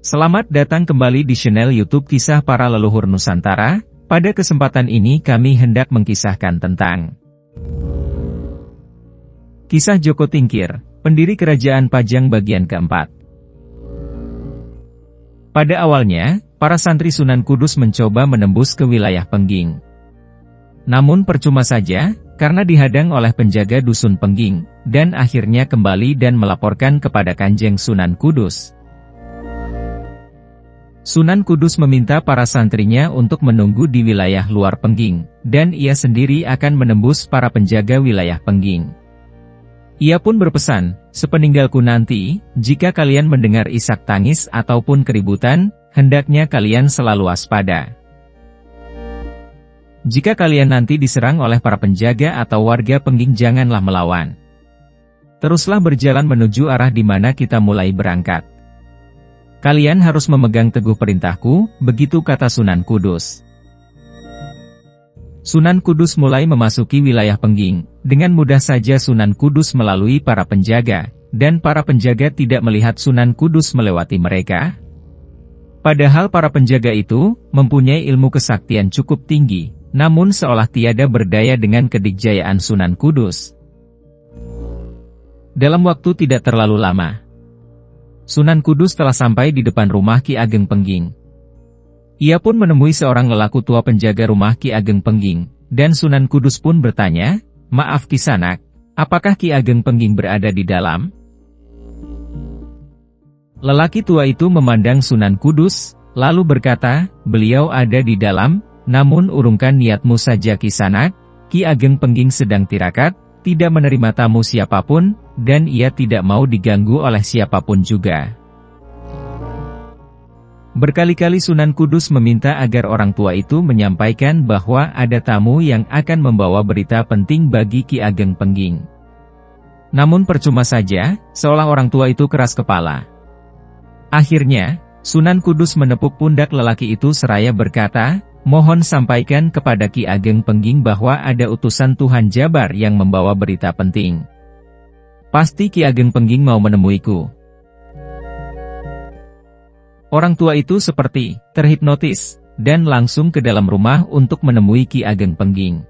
Selamat datang kembali di channel YouTube Kisah Para Leluhur Nusantara. Pada kesempatan ini kami hendak mengkisahkan tentang Kisah Joko Tingkir, pendiri Kerajaan Pajang bagian keempat. Pada awalnya, para santri Sunan Kudus mencoba menembus ke wilayah Pengging. Namun percuma saja, karena dihadang oleh penjaga dusun Pengging, dan akhirnya kembali dan melaporkan kepada Kanjeng Sunan Kudus. Sunan Kudus meminta para santrinya untuk menunggu di wilayah luar Pengging, dan ia sendiri akan menembus para penjaga wilayah Pengging. Ia pun berpesan, sepeninggalku nanti, jika kalian mendengar isak tangis ataupun keributan, hendaknya kalian selalu waspada. Jika kalian nanti diserang oleh para penjaga atau warga Pengging, janganlah melawan. Teruslah berjalan menuju arah di mana kita mulai berangkat. Kalian harus memegang teguh perintahku, begitu kata Sunan Kudus. Sunan Kudus mulai memasuki wilayah Pengging. Dengan mudah saja Sunan Kudus melalui para penjaga, dan para penjaga tidak melihat Sunan Kudus melewati mereka. Padahal para penjaga itu mempunyai ilmu kesaktian cukup tinggi, namun seolah tiada berdaya dengan kedikjayaan Sunan Kudus. Dalam waktu tidak terlalu lama, Sunan Kudus telah sampai di depan rumah Ki Ageng Pengging. Ia pun menemui seorang lelaku tua penjaga rumah Ki Ageng Pengging, dan Sunan Kudus pun bertanya, "Maaf Kisanak, apakah Ki Ageng Pengging berada di dalam?" Lelaki tua itu memandang Sunan Kudus, lalu berkata, "Beliau ada di dalam, namun urungkan niatmu saja Kisanak, Ki Ageng Pengging sedang tirakat, tidak menerima tamu siapapun, dan ia tidak mau diganggu oleh siapapun juga." Berkali-kali Sunan Kudus meminta agar orang tua itu menyampaikan bahwa ada tamu yang akan membawa berita penting bagi Ki Ageng Pengging. Namun percuma saja, seolah orang tua itu keras kepala. Akhirnya, Sunan Kudus menepuk pundak lelaki itu seraya berkata, "Mohon sampaikan kepada Ki Ageng Pengging bahwa ada utusan Tuhan Jabar yang membawa berita penting. Pasti Ki Ageng Pengging mau menemuiku." Orang tua itu seperti terhipnotis, dan langsung ke dalam rumah untuk menemui Ki Ageng Pengging.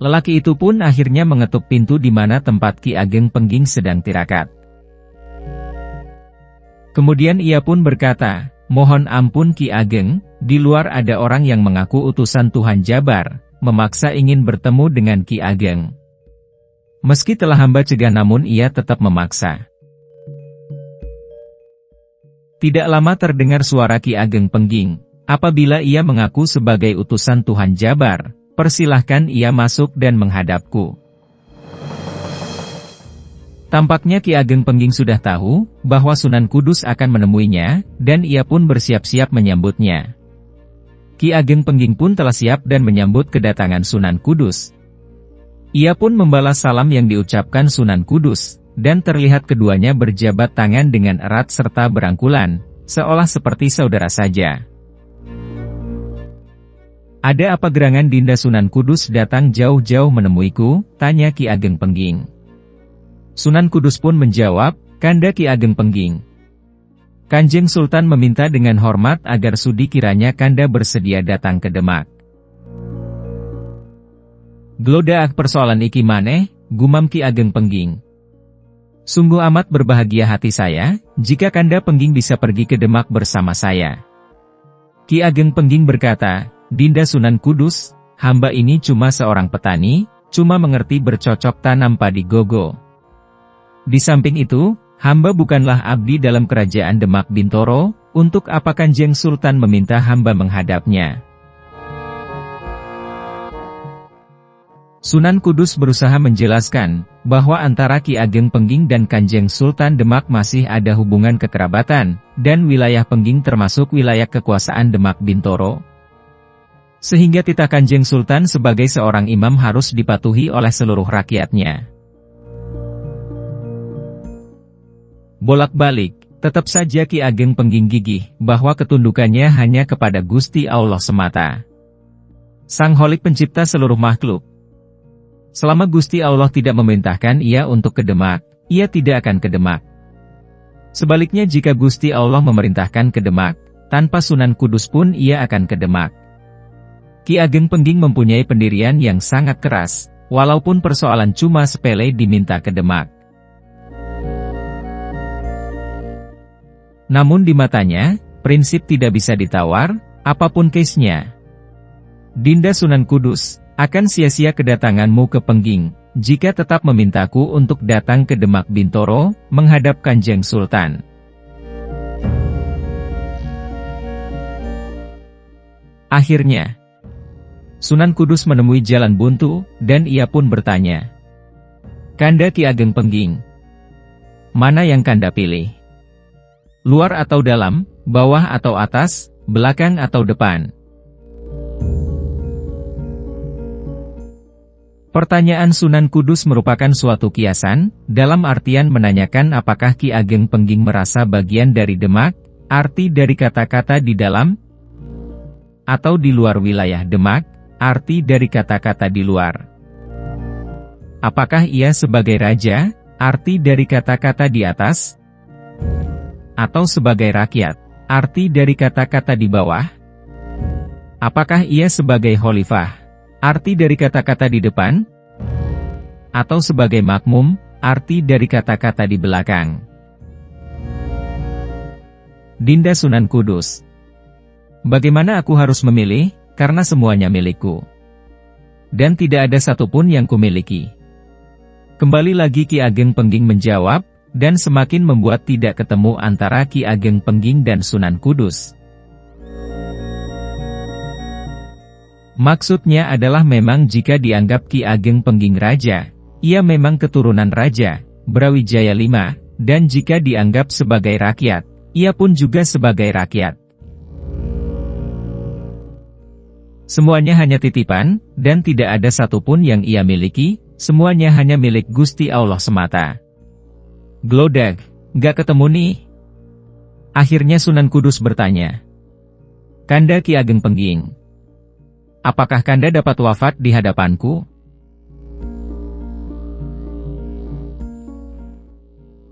Lelaki itu pun akhirnya mengetuk pintu di mana tempat Ki Ageng Pengging sedang tirakat. Kemudian ia pun berkata, "Mohon ampun Ki Ageng, di luar ada orang yang mengaku utusan Tuhan Jabar, memaksa ingin bertemu dengan Ki Ageng. Meski telah hamba cegah namun ia tetap memaksa." Tidak lama terdengar suara Ki Ageng Pengging, "Apabila ia mengaku sebagai utusan Tuhan Jabar, persilahkan ia masuk dan menghadapku." Tampaknya Ki Ageng Pengging sudah tahu bahwa Sunan Kudus akan menemuinya, dan ia pun bersiap-siap menyambutnya. Ki Ageng Pengging pun telah siap dan menyambut kedatangan Sunan Kudus. Ia pun membalas salam yang diucapkan Sunan Kudus, dan terlihat keduanya berjabat tangan dengan erat serta berangkulan, seolah seperti saudara saja. "Ada apa gerangan Dinda Sunan Kudus datang jauh-jauh menemuiku?" tanya Ki Ageng Pengging. Sunan Kudus pun menjawab, "Kanda Ki Ageng Pengging, Kanjeng Sultan meminta dengan hormat agar sudi kiranya Kanda bersedia datang ke Demak." "Glodaak persoalan iki maneh," gumam Ki Ageng Pengging. "Sungguh amat berbahagia hati saya, jika Kanda Pengging bisa pergi ke Demak bersama saya." Ki Ageng Pengging berkata, "Dinda Sunan Kudus, hamba ini cuma seorang petani, cuma mengerti bercocok tanam padi gogo. Di samping itu, hamba bukanlah abdi dalam kerajaan Demak Bintoro, untuk apa Kanjeng Sultan meminta hamba menghadapnya?" Sunan Kudus berusaha menjelaskan bahwa antara Ki Ageng Pengging dan Kanjeng Sultan Demak masih ada hubungan kekerabatan, dan wilayah Pengging termasuk wilayah kekuasaan Demak Bintoro. Sehingga titah Kanjeng Sultan sebagai seorang imam harus dipatuhi oleh seluruh rakyatnya. Bolak-balik, tetap saja Ki Ageng Pengging gigih bahwa ketundukannya hanya kepada Gusti Allah semata, Sang Holik Pencipta seluruh makhluk. Selama Gusti Allah tidak memerintahkan ia untuk ke Demak, ia tidak akan ke Demak. Sebaliknya jika Gusti Allah memerintahkan ke Demak, tanpa Sunan Kudus pun ia akan ke Demak. Ki Ageng Pengging mempunyai pendirian yang sangat keras, walaupun persoalan cuma sepele diminta ke Demak. Namun di matanya, prinsip tidak bisa ditawar, apapun case-nya. Dinda Sunan Kudus, akan sia-sia kedatanganmu ke Pengging, jika tetap memintaku untuk datang ke Demak Bintoro, menghadap Kanjeng Sultan. Akhirnya, Sunan Kudus menemui jalan buntu, dan ia pun bertanya, "Kanda Ki Ageng Pengging, mana yang Kanda pilih? Luar atau dalam, bawah atau atas, belakang atau depan?" Pertanyaan Sunan Kudus merupakan suatu kiasan, dalam artian menanyakan apakah Ki Ageng Pengging merasa bagian dari Demak, arti dari kata-kata di dalam, atau di luar wilayah Demak, arti dari kata-kata di luar. Apakah ia sebagai raja, arti dari kata-kata di atas, atau sebagai rakyat, arti dari kata-kata di bawah? Apakah ia sebagai khalifah, arti dari kata-kata di depan, atau sebagai makmum, arti dari kata-kata di belakang? Dinda Sunan Kudus, bagaimana aku harus memilih, karena semuanya milikku. Dan tidak ada satupun yang kumiliki. Kembali lagi Ki Ageng Pengging menjawab, dan semakin membuat tidak ketemu antara Ki Ageng Pengging dan Sunan Kudus. Maksudnya adalah memang jika dianggap Ki Ageng Pengging raja, ia memang keturunan raja, Brawijaya V, dan jika dianggap sebagai rakyat, ia pun juga sebagai rakyat. Semuanya hanya titipan, dan tidak ada satupun yang ia miliki, semuanya hanya milik Gusti Allah semata. Glodag, gak ketemu nih. Akhirnya Sunan Kudus bertanya, "Kanda Ki Ageng Pengging, apakah Kanda dapat wafat di hadapanku?"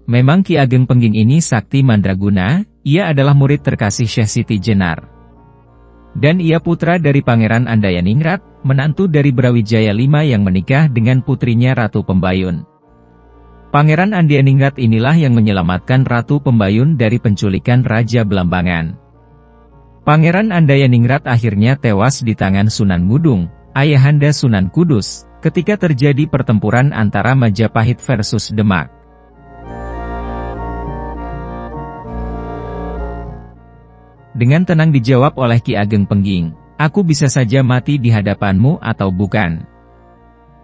Memang Ki Ageng Pengging ini sakti mandraguna, ia adalah murid terkasih Syekh Siti Jenar. Dan ia putra dari Pangeran Andayaningrat, menantu dari Brawijaya V yang menikah dengan putrinya Ratu Pembayun. Pangeran Andayaningrat inilah yang menyelamatkan Ratu Pembayun dari penculikan Raja Belambangan. Pangeran Andayaningrat akhirnya tewas di tangan Sunan Ngudung, ayahanda Sunan Kudus, ketika terjadi pertempuran antara Majapahit versus Demak. Dengan tenang dijawab oleh Ki Ageng Pengging, "Aku bisa saja mati di hadapanmu atau bukan.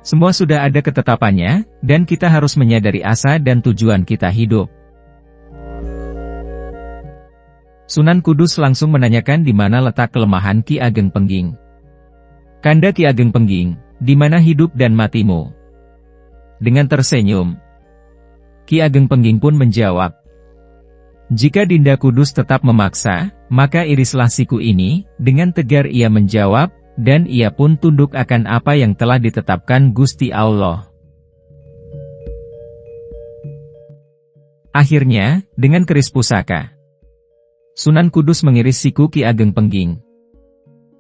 Semua sudah ada ketetapannya, dan kita harus menyadari asa dan tujuan kita hidup." Sunan Kudus langsung menanyakan di mana letak kelemahan Ki Ageng Pengging. "Kanda Ki Ageng Pengging, di mana hidup dan matimu?" Dengan tersenyum, Ki Ageng Pengging pun menjawab, "Jika Dinda Kudus tetap memaksa, maka irislah siku ini." Dengan tegar ia menjawab, dan ia pun tunduk akan apa yang telah ditetapkan Gusti Allah. Akhirnya, dengan keris pusaka, Sunan Kudus mengiris siku Ki Ageng Pengging.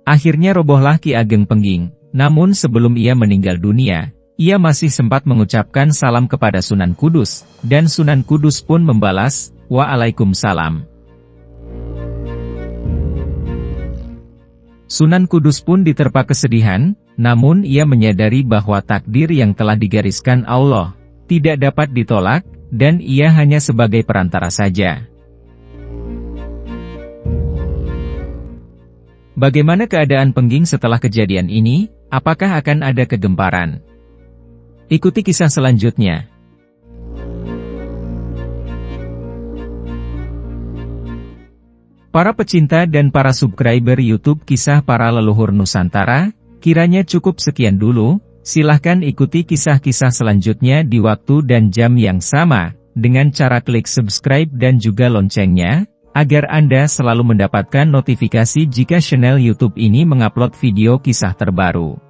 Akhirnya robohlah Ki Ageng Pengging, namun sebelum ia meninggal dunia, ia masih sempat mengucapkan salam kepada Sunan Kudus, dan Sunan Kudus pun membalas, "Waalaikumsalam." Sunan Kudus pun diterpa kesedihan, namun ia menyadari bahwa takdir yang telah digariskan Allah tidak dapat ditolak, dan ia hanya sebagai perantara saja. Bagaimana keadaan Pengging setelah kejadian ini? Apakah akan ada kegemparan? Ikuti kisah selanjutnya. Para pecinta dan para subscriber YouTube Kisah Para Leluhur Nusantara, kiranya cukup sekian dulu, silahkan ikuti kisah-kisah selanjutnya di waktu dan jam yang sama, dengan cara klik subscribe dan juga loncengnya, agar Anda selalu mendapatkan notifikasi jika channel YouTube ini mengupload video kisah terbaru.